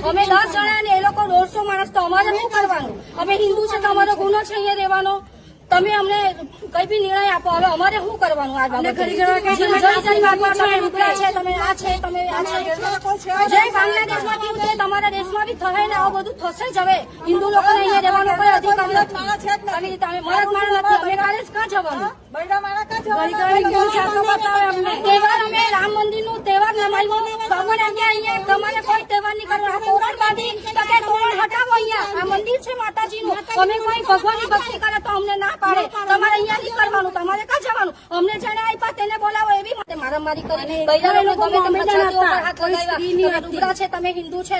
અમે 10 જણા ને એ લોકો 150 માણસ, તો અમારે શું કરવાનું? અમે હિન્દુ છે તો અમારો ગુનો છે અહીંયા રહેવાનો. તમે અમને કઈ બી નિર્ણય આપો, હવે અમારે શું કરવાનું? આ બાબતે તમે છે, તમે આ છે, તમે આ છે. જે બાંગ્લાદેશમાં કેવું છે તમારા દેશમાં બી થશે ને આવું બધું થશે જ. હવે હિન્દુ લોકોને અહીંયા રહેવાનો કોઈ અધિકાર નથી. આવી રીતે અમે મરદ માણસ નથી, અમે કાલે જ ક્યાં જવાનું? તહેવાર અમે રામ મંદિર નું તહેવાર મનાવ્યો. તમારે અહીંયા તમારે કોઈ તહેવાર નહીં કરવાનો. તોરણ બાંધી તોરણ હટાવો. અહીંયા આ મંદિર છે માતાજી નું. અમે કોઈ ભગવાનની ભક્તિ કરે તો અમને ના પાડે. તમારે અહીંયા નહીં કરવાનું, તમારે ક્યાં જવાનું? અમને જેને આપ્યા તેને બોલાવો. એવી માટે મારામારી કરી. ગમે તમે હાથ લગાવ્યા. ડુગરા છે, તમે હિન્દુ છે.